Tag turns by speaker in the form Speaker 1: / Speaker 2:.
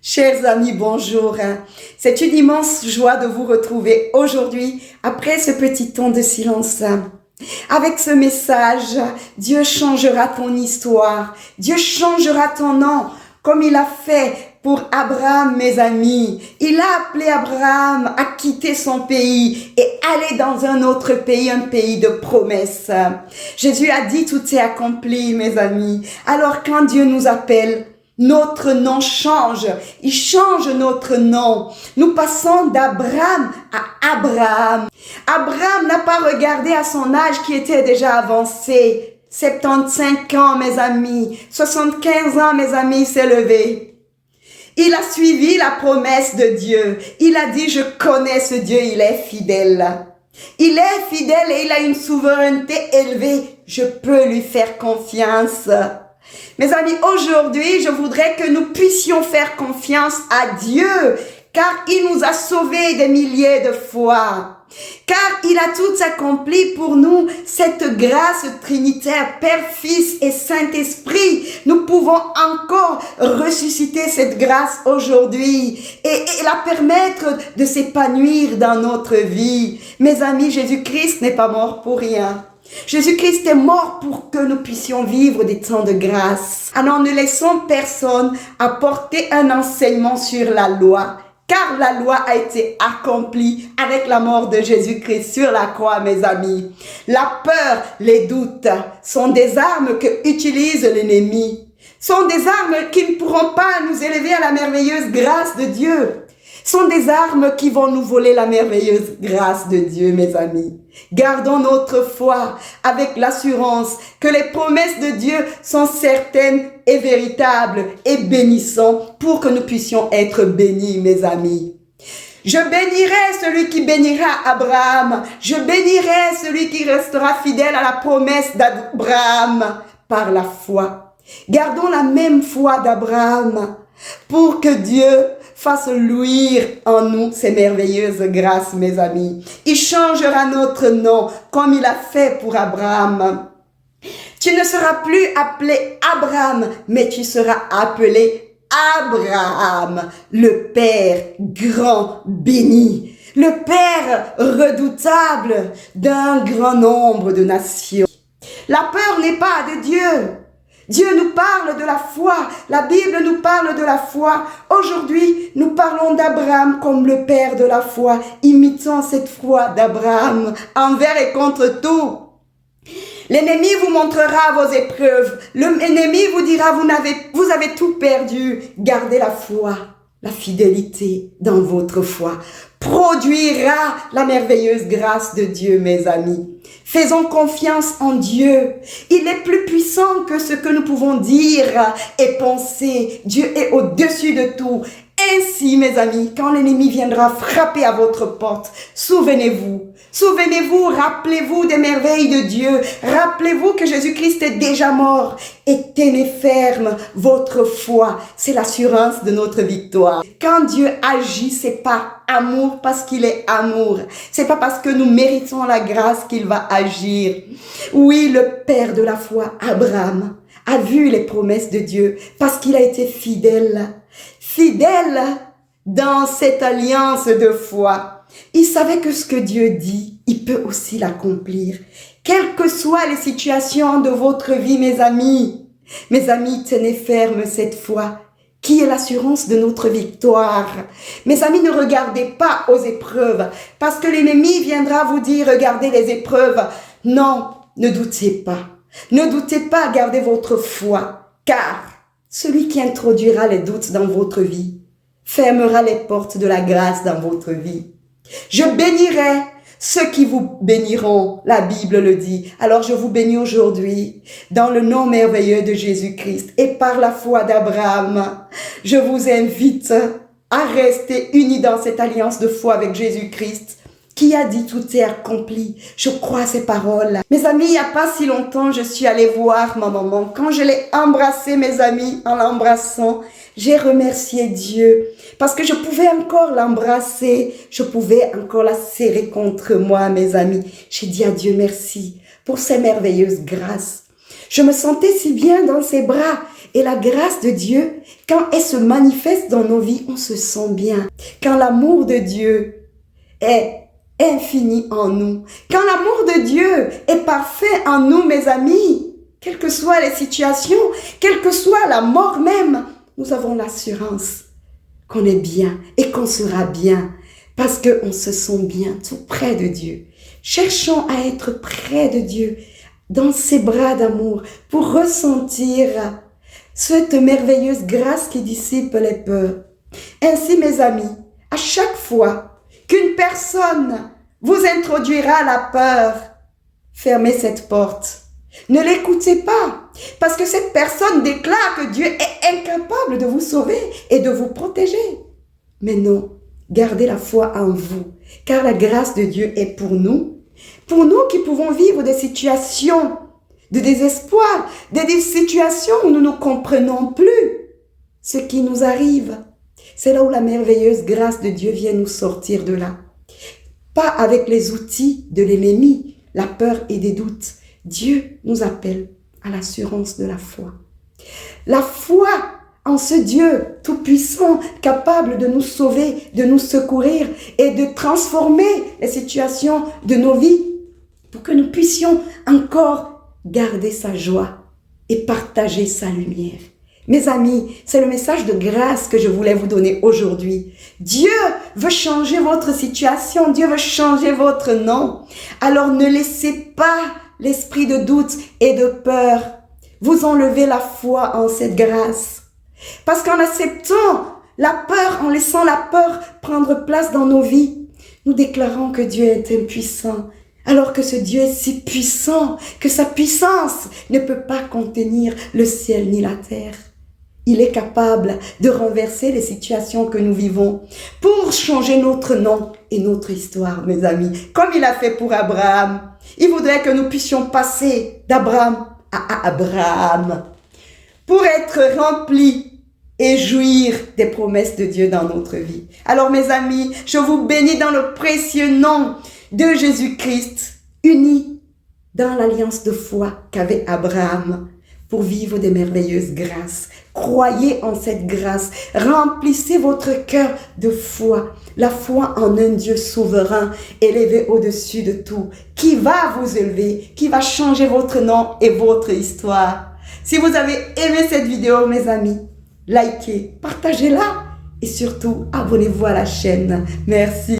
Speaker 1: Chers amis, bonjour. C'est une immense joie de vous retrouver aujourd'hui après ce petit temps de silence. Avec ce message, Dieu changera ton histoire. Dieu changera ton nom comme il a fait pour Abraham, mes amis. Il a appelé Abraham à quitter son pays et aller dans un autre pays, un pays de promesses. Jésus a dit tout est accompli, mes amis. Alors quand Dieu nous appelle, notre nom change, il change notre nom. Nous passons d'Abraham à Abraham. Abraham n'a pas regardé à son âge qui était déjà avancé. 75 ans, mes amis. 75 ans, mes amis, il s'est levé. Il a suivi la promesse de Dieu. Il a dit, je connais ce Dieu, il est fidèle. Il est fidèle et il a une souveraineté élevée. Je peux lui faire confiance. Mes amis, aujourd'hui, je voudrais que nous puissions faire confiance à Dieu, car il nous a sauvés des milliers de fois. Car il a tout accompli pour nous, cette grâce trinitaire, Père, Fils et Saint-Esprit. Nous pouvons encore ressusciter cette grâce aujourd'hui et la permettre de s'épanouir dans notre vie. Mes amis, Jésus-Christ n'est pas mort pour rien. Jésus-Christ est mort pour que nous puissions vivre des temps de grâce. Alors ne laissons personne apporter un enseignement sur la loi, car la loi a été accomplie avec la mort de Jésus-Christ sur la croix, mes amis. La peur, les doutes sont des armes que utilise l'ennemi, sont des armes qui ne pourront pas nous élever à la merveilleuse grâce de Dieu. Sont des armes qui vont nous voler la merveilleuse grâce de Dieu, mes amis. Gardons notre foi avec l'assurance que les promesses de Dieu sont certaines et véritables et bénissantes pour que nous puissions être bénis, mes amis. Je bénirai celui qui bénira Abraham. Je bénirai celui qui restera fidèle à la promesse d'Abraham par la foi. Gardons la même foi d'Abraham pour que Dieu fasse luire en nous ces merveilleuses grâces, mes amis. Il changera notre nom comme il a fait pour Abraham. Tu ne seras plus appelé Abraham, mais tu seras appelé Abraham, le Père grand béni, le Père redoutable d'un grand nombre de nations. La peur n'est pas de Dieu. Dieu nous parle de la foi, la Bible nous parle de la foi. Aujourd'hui, nous parlons d'Abraham comme le père de la foi. Imitons cette foi d'Abraham envers et contre tout. L'ennemi vous montrera vos épreuves. L'ennemi vous dira, vous avez tout perdu. Gardez la foi, la fidélité dans votre foi produira la merveilleuse grâce de Dieu, mes amis. Faisons confiance en Dieu. Il est plus puissant que ce que nous pouvons dire et penser. Dieu est au-dessus de tout. Ainsi, mes amis, quand l'ennemi viendra frapper à votre porte, souvenez-vous, rappelez-vous des merveilles de Dieu. Rappelez-vous que Jésus-Christ est déjà mort et tenez ferme votre foi. C'est l'assurance de notre victoire. Quand Dieu agit, c'est pas amour parce qu'il est amour. C'est pas parce que nous méritons la grâce qu'il va agir. Oui, le père de la foi, Abraham, a vu les promesses de Dieu parce qu'il a été fidèle dans cette alliance de foi. Il savait que ce que Dieu dit, il peut aussi l'accomplir. Quelles que soient les situations de votre vie, mes amis, tenez ferme cette foi qui est l'assurance de notre victoire. Mes amis, ne regardez pas aux épreuves parce que l'ennemi viendra vous dire, regardez les épreuves. Non, ne doutez pas. Ne doutez pas, gardez votre foi, car celui qui introduira les doutes dans votre vie fermera les portes de la grâce dans votre vie. Je bénirai ceux qui vous béniront, la Bible le dit. Alors je vous bénis aujourd'hui dans le nom merveilleux de Jésus-Christ et par la foi d'Abraham. Je vous invite à rester unis dans cette alliance de foi avec Jésus-Christ qui a dit tout est accompli. Je crois à ces paroles. Mes amis, il n'y a pas si longtemps, je suis allée voir ma maman. Quand je l'ai embrassée, mes amis, en l'embrassant, j'ai remercié Dieu parce que je pouvais encore l'embrasser. Je pouvais encore la serrer contre moi, mes amis. J'ai dit à Dieu merci pour ces merveilleuses grâces. Je me sentais si bien dans ses bras Et la grâce de Dieu, quand elle se manifeste dans nos vies, on se sent bien. Quand l'amour de Dieu est infini en nous, quand l'amour de Dieu est parfait en nous, mes amis, quelles que soient les situations, quelle que soit la mort même, nous avons l'assurance qu'on est bien et qu'on sera bien parce qu'on se sent bien tout près de Dieu. Cherchons à être près de Dieu, dans ses bras d'amour, pour ressentir cette merveilleuse grâce qui dissipe les peurs. Ainsi, mes amis, à chaque fois qu'une personne vous introduira la peur, fermez cette porte. Ne l'écoutez pas, parce que cette personne déclare que Dieu est incapable de vous sauver et de vous protéger. Mais non, gardez la foi en vous, car la grâce de Dieu est pour nous qui pouvons vivre des situations de désespoir, des situations où nous ne comprenons plus ce qui nous arrive. C'est là où la merveilleuse grâce de Dieu vient nous sortir de là. Pas avec les outils de l'ennemi, la peur et des doutes. Dieu nous appelle à l'assurance de la foi. La foi en ce Dieu tout-puissant, capable de nous sauver, de nous secourir et de transformer les situations de nos vies pour que nous puissions encore garder sa joie et partager sa lumière. Mes amis, c'est le message de grâce que je voulais vous donner aujourd'hui. Dieu veut changer votre situation, Dieu veut changer votre nom. Alors ne laissez pas l'esprit de doute et de peur vous enlever la foi en cette grâce. Parce qu'en acceptant la peur, en laissant la peur prendre place dans nos vies, nous déclarons que Dieu est impuissant. Alors que ce Dieu est si puissant que sa puissance ne peut pas contenir le ciel ni la terre. Il est capable de renverser les situations que nous vivons pour changer notre nom et notre histoire, mes amis. Comme il a fait pour Abraham. Il voudrait que nous puissions passer d'Abraham à Abraham pour être remplis et jouir des promesses de Dieu dans notre vie. Alors, mes amis, je vous bénis dans le précieux nom de Jésus-Christ, unis dans l'alliance de foi qu'avait Abraham pour vivre des merveilleuses grâces. Croyez en cette grâce, remplissez votre cœur de foi, la foi en un Dieu souverain, élevé au-dessus de tout, qui va vous élever, qui va changer votre nom et votre histoire. Si vous avez aimé cette vidéo, mes amis, likez, partagez-la et surtout abonnez-vous à la chaîne. Merci.